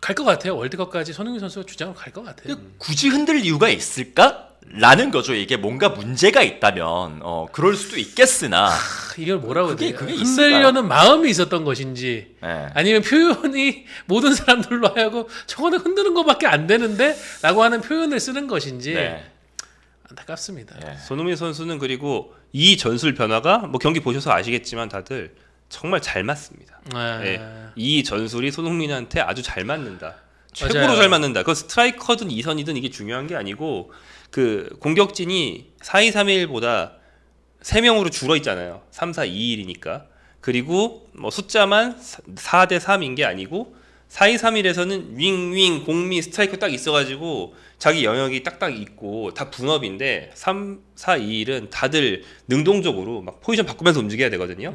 갈 것 같아요. 월드컵까지 손흥민 선수가 주장을 갈 것 같아요. 굳이 흔들 이유가 있을까? 라는 거죠. 이게 뭔가 문제가 있다면 그럴 수도 있겠으나 이걸 뭐라고 그게 해야 돼요? 있을까요? 흔들려는 마음이 있었던 것인지 예. 아니면 표현이 모든 사람들로 하여금 저거는 흔드는 것밖에 안 되는데 라고 하는 표현을 쓰는 것인지 네. 안타깝습니다. 예. 손흥민 선수는 그리고 이 전술 변화가 뭐 경기 보셔서 아시겠지만 다들 정말 잘 맞습니다. 예. 이 전술이 손흥민한테 아주 잘 맞는다. 최고로 맞아요. 잘 맞는다. 그 스트라이커든 이선이든 이게 중요한 게 아니고 그 공격진이 4-2-3-1보다 3명으로 줄어 있잖아요. 3-4-2-1이니까. 그리고 뭐 숫자만 4대3인 게 아니고 4-2-3-1에서는 윙, 공미, 스트라이커 딱 있어가지고 자기 영역이 딱딱 있고 다 분업인데 3-4-2-1은 다들 능동적으로 막 포지션 바꾸면서 움직여야 되거든요.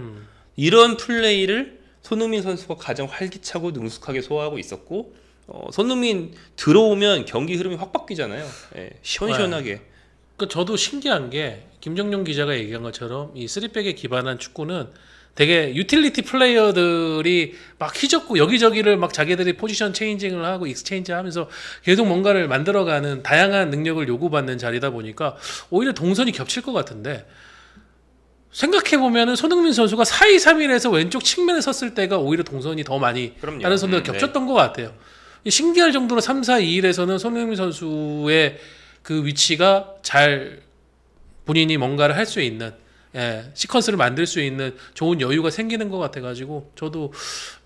이런 플레이를 손흥민 선수가 가장 활기차고 능숙하게 소화하고 있었고 손흥민 들어오면 경기 흐름이 확 바뀌잖아요. 예, 시원시원하게. 그 저도 신기한 게 김정용 기자가 얘기한 것처럼 이 3백에 기반한 축구는 되게 유틸리티 플레이어들이 막 휘젓고 여기저기를 막 자기들이 포지션 체인징을 하고 익스체인지 하면서 계속 뭔가를 만들어가는 다양한 능력을 요구받는 자리다 보니까 오히려 동선이 겹칠 것 같은데 생각해보면은 손흥민 선수가 4-2-3-1에서 왼쪽 측면에 섰을 때가 오히려 동선이 더 많이 그럼요. 다른 선수가 겹쳤던 것 같아요. 신기할 정도로 3-4-2-1에서는 손흥민 선수의 그 위치가 잘 본인이 뭔가를 할 수 있는 시퀀스를 만들 수 있는 좋은 여유가 생기는 것 같아가지고 저도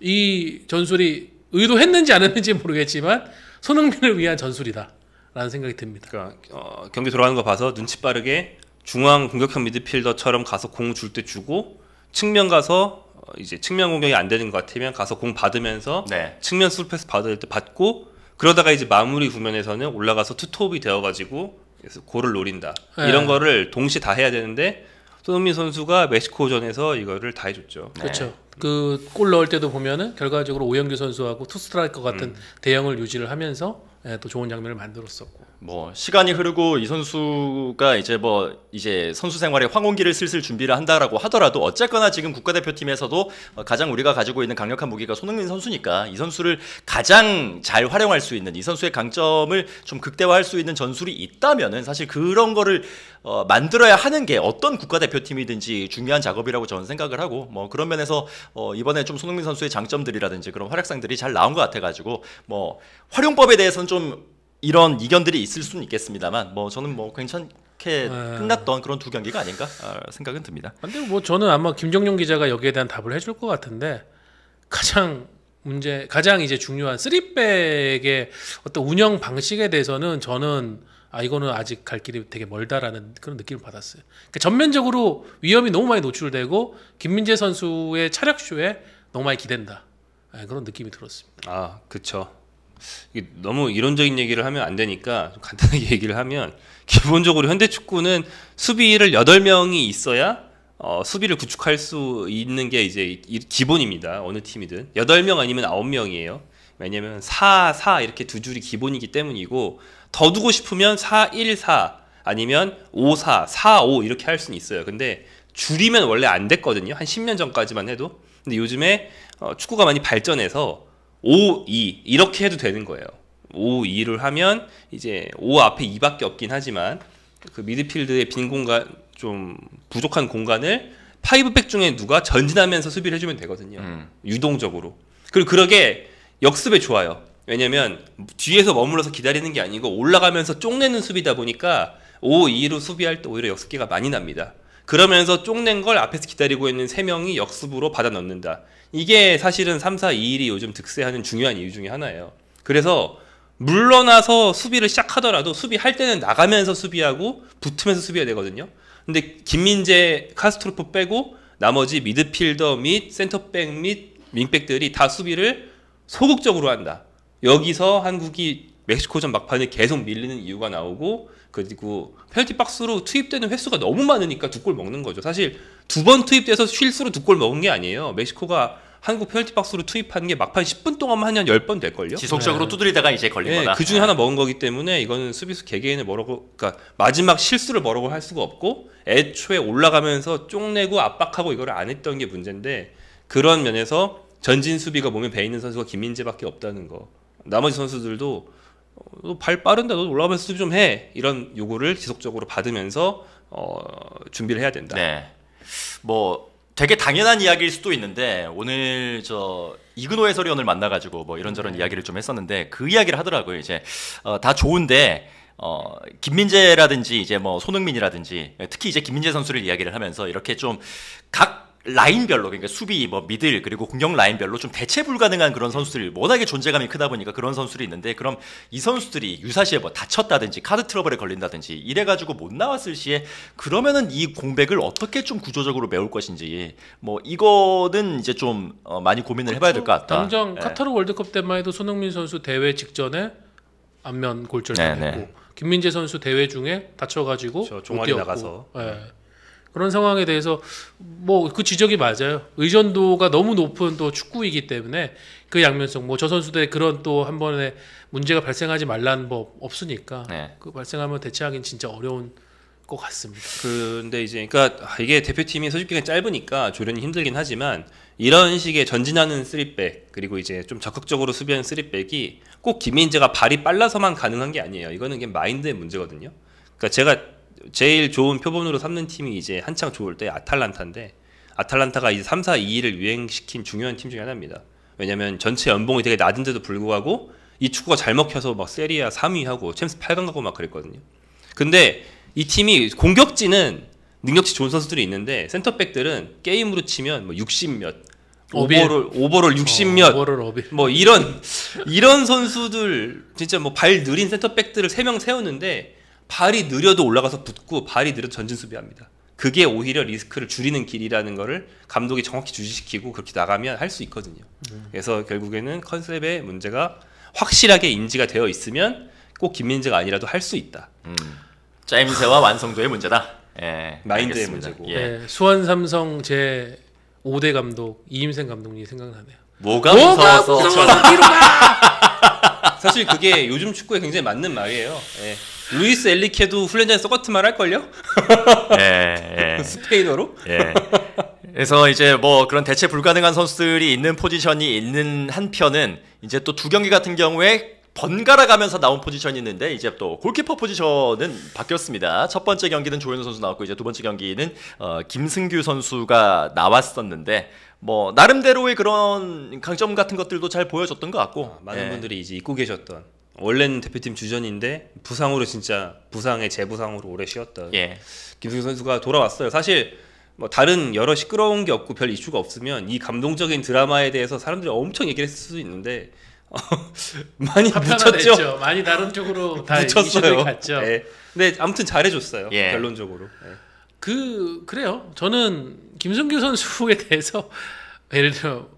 이 전술이 의도했는지 안 했는지 모르겠지만 손흥민을 위한 전술이다라는 생각이 듭니다. 그러니까 경기 돌아가는 거 봐서 눈치 빠르게 중앙 공격형 미드필더처럼 가서 공 줄 때 주고 측면 가서 이제 측면 공격이 안 되는 것 같으면 가서 공 받으면서 네. 측면 스루패스 받을 때 받고 그러다가 이제 마무리 구면에서는 올라가서 투톱이 되어가지고 그래서 골을 노린다. 네. 이런 거를 동시에 다 해야 되는데 손흥민 선수가 멕시코전에서 이거를 다 해줬죠. 그렇죠. 그 골 넣을 때도 보면은 결과적으로 오영규 선수하고 투 스트라이커 같은 대형을 유지를 하면서 또 좋은 장면을 만들었었고. 뭐 시간이 흐르고 이 선수가 이제 선수 생활의 황혼기를 슬슬 준비를 한다라고 하더라도 어쨌거나 지금 국가대표팀에서도 가장 우리가 가지고 있는 강력한 무기가 손흥민 선수니까 이 선수를 가장 잘 활용할 수 있는 이 선수의 강점을 좀 극대화할 수 있는 전술이 있다면은 사실 그런 거를 만들어야 하는 게 어떤 국가대표팀이든지 중요한 작업이라고 저는 생각을 하고 뭐 그런 면에서 이번에 좀 손흥민 선수의 장점들이라든지 그런 활약상들이 잘 나온 것 같아가지고 뭐 활용법에 대해서는 좀 이런 이견들이 있을 수는 있겠습니다만 뭐 저는 뭐 괜찮게 끝났던 그런 두 경기가 아닌가 생각은 듭니다. 근데 뭐 저는 아마 김정용 기자가 여기에 대한 답을 해줄 것 같은데 가장 이제 중요한 3백의 어떤 운영 방식에 대해서는 저는 이거는 아직 갈 길이 되게 멀다라는 그런 느낌을 받았어요. 그러니까 전면적으로 위험이 너무 많이 노출되고 김민재 선수의 차력쇼에 너무 많이 기댄다. 그런 느낌이 들었습니다. 그렇죠. 이게 너무 이론적인 얘기를 하면 안 되니까 좀 간단하게 얘기를 하면 기본적으로 현대 축구는 수비를 8명이 있어야 수비를 구축할 수 있는 게 이제 기본입니다. 어느 팀이든 8명 아니면 9명이에요. 왜냐면 4, 4 이렇게 두 줄이 기본이기 때문이고 더 두고 싶으면 4, 1, 4 아니면 5, 4, 4, 5 이렇게 할 수는 있어요. 근데 줄이면 원래 안 됐거든요. 한 10년 전까지만 해도. 근데 요즘에 축구가 많이 발전해서 5, 2 이렇게 해도 되는 거예요. 5, 2를 하면 이제 5 앞에 2밖에 없긴 하지만 그 미드필드의 빈 공간 좀 부족한 공간을 5백 중에 누가 전진하면서 수비를 해주면 되거든요. 유동적으로. 그리고 그러게 역습에 좋아요. 왜냐면 뒤에서 머물러서 기다리는 게 아니고 올라가면서 쪽내는 수비다 보니까 5, 2로 수비할 때 오히려 역습기가 많이 납니다. 그러면서 쪽낸 걸 앞에서 기다리고 있는 3명이 역습으로 받아 넣는다. 이게 사실은 3, 4, 2, 1이 요즘 득세하는 중요한 이유 중에 하나예요. 그래서 물러나서 수비를 시작하더라도 수비할 때는 나가면서 수비하고 붙으면서 수비해야 되거든요. 근데 김민재, 카스트로프 빼고 나머지 미드필더 및 센터백 및 윙백들이 다 수비를 소극적으로 한다. 여기서 한국이 멕시코전 막판에 계속 밀리는 이유가 나오고 그리고 페널티 박스로 투입되는 횟수가 너무 많으니까 2골 먹는 거죠. 사실 2번 투입돼서 실수로 2골 먹은 게 아니에요. 멕시코가 한국 페널티 박스로 투입한 게 막판 10분 동안만 한 10번 될걸요? 지속적으로 네. 두드리다가 이제 걸린 네, 거다. 그 중에 하나 먹은 거기 때문에 이거는 수비수 개개인을 뭐라고, 그러니까 마지막 실수를 뭐라고 할 수가 없고 애초에 올라가면서 쪽내고 압박하고 이걸 안 했던 게 문제인데 그런 면에서 전진 수비가 몸에 배 있는 선수가 김민재밖에 없다는 거. 나머지 선수들도 너 발 빠른데 너 올라가면서 수비 좀 해. 이런 요구를 지속적으로 받으면서 준비를 해야 된다. 네. 뭐 되게 당연한 이야기일 수도 있는데 오늘 저 이근호 해설위원을 만나가지고 뭐 이런저런 이야기를 좀 했었는데 그 이야기를 하더라고요. 이제 다 좋은데 김민재라든지 이제 뭐 손흥민이라든지 특히 이제 김민재 선수를 이야기를 하면서 이렇게 좀 각 라인별로 그러니까 수비 뭐 미들 그리고 공격 라인별로 좀 대체 불가능한 그런 선수들이 워낙에 존재감이 크다 보니까 그런 선수들이 있는데 그럼 이 선수들이 유사시에 뭐 다쳤다든지 카드 트러블에 걸린다든지 이래가지고 못 나왔을 시에 그러면은 이 공백을 어떻게 좀 구조적으로 메울 것인지 뭐 이거는 이제 좀 많이 고민을 해봐야 될 것 같다. 당장 네. 카타르 월드컵 때만 해도 손흥민 선수 대회 직전에 안면 골절 네, 당했고 네. 김민재 선수 대회 중에 다쳐가지고 그렇죠. 못 종아리 뛰었고. 나가서. 예. 그런 상황에 대해서 뭐 그 지적이 맞아요. 의존도가 너무 높은 또 축구이기 때문에 그 양면성 뭐 저 선수들의 그런 또 한 번에 문제가 발생하지 말라는 법 없으니까 네. 그 발생하면 대체하기는 진짜 어려운 것 같습니다. 근데 이제 그러니까 이게 대표팀이 소집 기간이 짧으니까 조련이 힘들긴 하지만 이런 식의 전진하는 3백 그리고 이제 좀 적극적으로 수비하는 3백이 꼭 김민재가 발이 빨라서만 가능한 게 아니에요. 이거는 그냥 마인드의 문제거든요. 그러니까 제가 제일 좋은 표본으로 삼는 팀이 이제 한창 좋을 때 아탈란타인데 아탈란타가 이제 3-4-2-1을 유행시킨 중요한 팀 중에 하나입니다. 왜냐면 전체 연봉이 되게 낮은데도 불구하고 이 축구가 잘 먹혀서 막 세리아 3위하고 챔스 8강 가고 막 그랬거든요. 근데 이 팀이 공격진은 능력치 좋은 선수들이 있는데 센터백들은 게임으로 치면 뭐 60몇 오버롤 60몇 오버롤 어빌. 뭐 이런 선수들 진짜 뭐 발 느린 센터백들을 3명 세웠는데 발이 느려도 올라가서 붙고 발이 느려도 전진 수비합니다. 그게 오히려 리스크를 줄이는 길이라는 거를 감독이 정확히 주시시키고 그렇게 나가면 할 수 있거든요. 그래서 결국에는 컨셉의 문제가 확실하게 인지가 되어 있으면 꼭 김민재가 아니라도 할 수 있다. 짜임새와 완성도의 문제다. 예, 마인드의 알겠습니다. 문제고. 예. 예, 수원 삼성 제 5대 감독 이임생 감독님이 생각나네요. 뭐가 무서워서 뒤로 가! 사실 그게 요즘 축구에 굉장히 맞는 말이에요. 예. 루이스 엘리케도 훈련장에서 똑같은 말 할걸요? 예, 예. 스페인어로? 예. 그래서 이제 뭐 그런 대체 불가능한 선수들이 있는 포지션이 있는 한편은 이제 또 두 경기 같은 경우에 번갈아 가면서 나온 포지션이 있는데 이제 또 골키퍼 포지션은 바뀌었습니다. 첫 번째 경기는 조현우 선수 나왔고 이제 두 번째 경기는 김승규 선수가 나왔었는데 뭐 나름대로의 그런 강점 같은 것들도 잘 보여줬던 것 같고 많은 예. 분들이 이제 잊고 계셨던 원래는 대표팀 주전인데 부상으로 진짜 부상에 재부상으로 오래 쉬었던 예. 김승규 선수가 돌아왔어요. 사실 뭐 다른 여러 시끄러운 게 없고 별 이슈가 없으면 이 감동적인 드라마에 대해서 사람들이 엄청 얘기를 했을 수도 있는데 많이 묻혔죠. 편안했죠. 많이 다른 쪽으로 다 이슈를 묻혔어요. 갔죠. 네. 근데 아무튼 잘해줬어요. 예. 결론적으로. 네. 그래요. 저는 김승규 선수에 대해서 예를 들어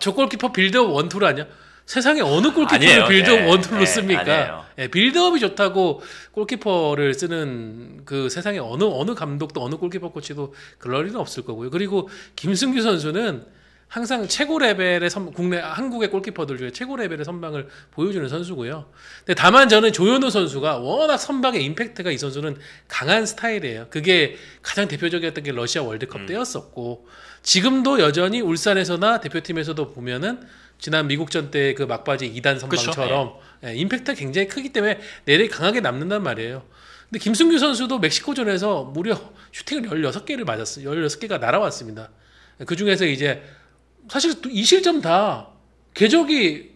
저 골키퍼 빌드업 원툴 아니야? 세상에 어느 골키퍼를 아니에요. 빌드업 예, 원툴로 예, 씁니까? 아니에요. 예, 빌드업이 좋다고 골키퍼를 쓰는 그 세상에 어느 감독도 어느 골키퍼 코치도 그럴 리는 없을 거고요. 그리고 김승규 선수는 항상 최고 레벨의 국내 한국의 골키퍼들 중에 최고 레벨의 선방을 보여주는 선수고요. 근데 다만 저는 조현우 선수가 워낙 선방의 임팩트가 이 선수는 강한 스타일이에요. 그게 가장 대표적이었던 게 러시아 월드컵 때였었고 지금도 여전히 울산에서나 대표팀에서도 보면은 지난 미국전 때 그 막바지 2단 선방처럼 예, 임팩트가 굉장히 크기 때문에 내리 강하게 남는단 말이에요. 근데 김승규 선수도 멕시코전에서 무려 슈팅을 16개를 맞았어요. 16개가 날아왔습니다. 그 중에서 이제 사실 이 실점 다 궤적이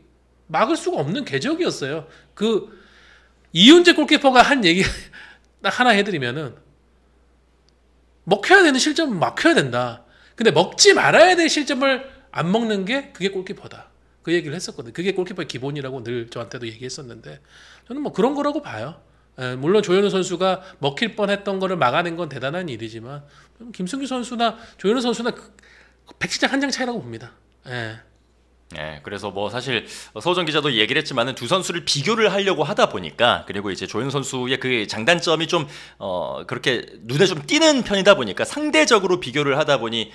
막을 수가 없는 궤적이었어요. 그 이윤재 골키퍼가 한 얘기 딱 하나 해드리면은 먹혀야 되는 실점은 막혀야 된다. 근데 먹지 말아야 될 실점을 안 먹는 게 그게 골키퍼다. 그 얘기를 했었거든요. 그게 골키퍼의 기본이라고 늘 저한테도 얘기했었는데 저는 뭐 그런 거라고 봐요. 예, 물론 조현우 선수가 먹힐 뻔했던 거를 막아낸 건 대단한 일이지만 김승규 선수나 조현우 선수나 백시장 한 장 차이라고 봅니다. 예. 네, 그래서 뭐 사실 서우정 기자도 얘기를 했지만은 두 선수를 비교를 하려고 하다 보니까 그리고 이제 조현우 선수의 그 장단점이 좀 그렇게 눈에 좀 띄는 편이다 보니까 상대적으로 비교를 하다 보니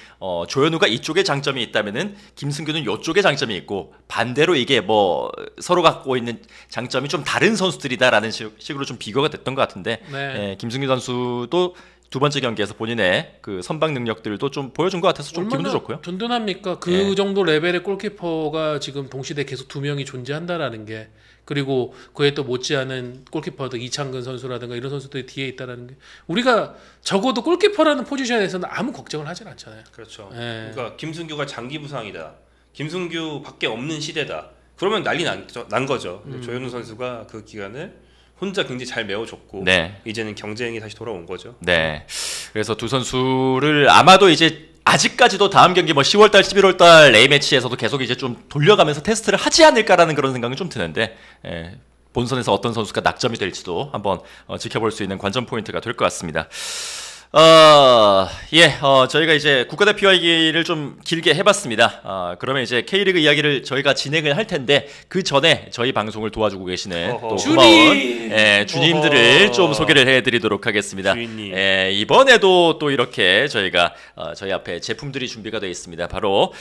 조현우가 이쪽에 장점이 있다면은 김승규는 이쪽에 장점이 있고 반대로 이게 뭐 서로 갖고 있는 장점이 좀 다른 선수들이다라는 식으로 좀 비교가 됐던 것 같은데 네. 김승규 선수도 두 번째 경기에서 본인의 그 선방 능력들도 좀 보여준 것 같아서 좀 기분도 좋고요. 든든합니까? 그 정도 레벨의 골키퍼가 지금 동시대 계속 두 명이 존재한다라는 게 그리고 그에 또 못지않은 골키퍼들 이창근 선수라든가 이런 선수들이 뒤에 있다라는 게 우리가 적어도 골키퍼라는 포지션에서는 아무 걱정을 하진 않잖아요. 그렇죠. 예. 그러니까 김승규가 장기 부상이다. 김승규밖에 없는 시대다. 그러면 난리 난 거죠. 근데 조현우 선수가 그 기간을 혼자 굉장히 잘 메워줬고 네. 이제는 경쟁이 다시 돌아온 거죠. 네. 그래서 두 선수를 아마도 이제 아직까지도 다음 경기 뭐 10월달, 11월달 A매치에서도 계속 이제 좀 돌려가면서 테스트를 하지 않을까라는 그런 생각이 좀 드는데 본선에서 어떤 선수가 낙점이 될지도 한번 지켜볼 수 있는 관전 포인트가 될 것 같습니다. 저희가 이제 국가대표 얘기를 좀 길게 해봤습니다. 그러면 이제 K리그 이야기를 저희가 진행을 할 텐데 그 전에 저희 방송을 도와주고 계시는 또 고마운 주님들을 좀 소개를 해드리도록 하겠습니다. 주인님. 이번에도 또 이렇게 저희가 저희 앞에 제품들이 준비가 되어 있습니다. 바로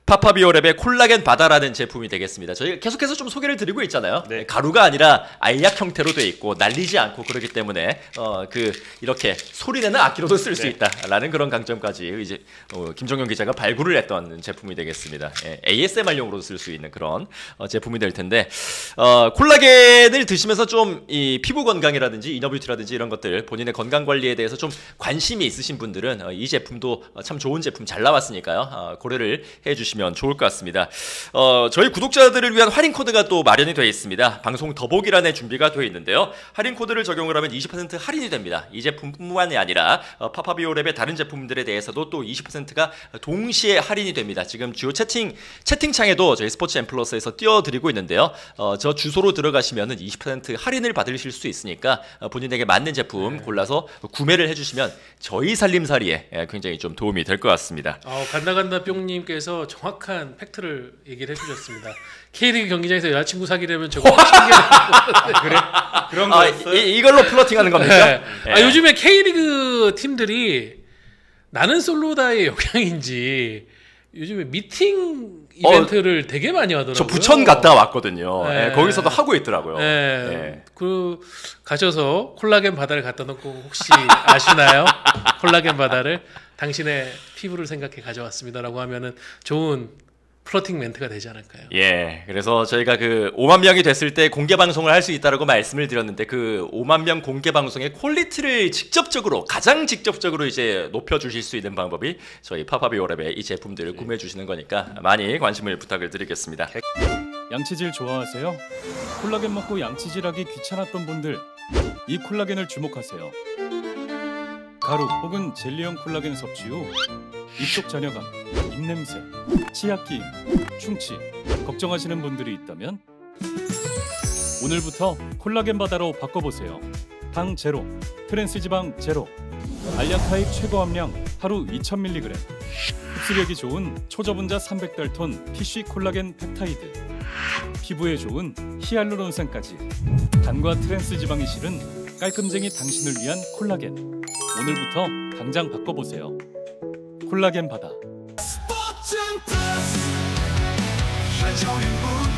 파파비오랩의 콜라겐 바다라는 제품이 되겠습니다. 저희가 계속해서 좀 소개를 드리고 있잖아요. 네. 가루가 아니라 알약 형태로 되어 있고 날리지 않고 그러기 때문에 이렇게 소리내는 악기로도 쓸 수 있다라는 그런 강점까지 이제 김정현 기자가 발굴을 했던 제품이 되겠습니다. ASMR용으로도 쓸 수 있는 그런 제품이 될 텐데 콜라겐을 드시면서 좀 이 피부 건강이라든지 이너뷰티라든지 이런 것들 본인의 건강 관리에 대해서 좀 관심이 있으신 분들은 이 제품도 참 좋은 제품 잘 나왔으니까요. 고려를 해주시면 좋을 것 같습니다. 저희 구독자들을 위한 할인 코드가 또 마련이 되어 있습니다. 방송 더보기란에 준비가 되어 있는데요. 할인 코드를 적용을 하면 20% 할인이 됩니다. 이 제품뿐만이 아니라 파파비오랩의 다른 제품들에 대해서도 또 20%가 동시에 할인이 됩니다. 지금 주요 채팅창에도 저희 스포츠 앰플러스에서 띄워드리고 있는데요. 저 주소로 들어가시면 20% 할인을 받으실 수 있으니까 본인에게 맞는 제품 골라서 구매를 해주시면 저희 살림살이에 굉장히 좀 도움이 될 것 같습니다. 간다간다 뿅님께서 정확한 팩트를 얘기를 해주셨습니다. K리그 경기장에서 여자친구 사귀려면 저거 챙겨야 그래? 그런 거였어요? 이걸로 플러팅하는 겁니까? 네. 요즘에 K리그 팀들이 나는 솔로다의 영향인지 요즘에 미팅 이벤트를 되게 많이 하더라고요. 저 부천 갔다 왔거든요. 네. 거기서도 하고 있더라고요. 그 가셔서 콜라겐 바다를 갖다 놓고 혹시 아시나요? 콜라겐 바다를 당신의 피부를 생각해 가져왔습니다라고 하면은 좋은 플러팅 멘트가 되지 않을까요? 그래서 저희가 그 5만 명이 됐을 때 공개 방송을 할 수 있다라고 말씀을 드렸는데 그 5만 명 공개 방송의 퀄리티를 가장 직접적으로 이제 높여주실 수 있는 방법이 저희 파파비오랩의 이 제품들을 구매해 주시는 거니까 많이 관심을 부탁을 드리겠습니다. 양치질 좋아하세요? 콜라겐 먹고 양치질하기 귀찮았던 분들, 이 콜라겐을 주목하세요. 가루 혹은 젤리형 콜라겐 섭취 후 입속 잔여감, 입냄새, 치약 기임, 충치 걱정하시는 분들이 있다면 오늘부터 콜라겐 바다로 바꿔보세요. 당 제로, 트랜스 지방 제로, 알약 타입 최고 함량 하루 2000mg, 흡수력이 좋은 초저분자 300달톤 PC 콜라겐 펩타이드, 피부에 좋은 히알루론산까지 당과 트랜스 지방이 실은 깔끔쟁이 당신을 위한 콜라겐. 오늘부터 당장 바꿔보세요. 콜라겐 바다. Plus，选秀云不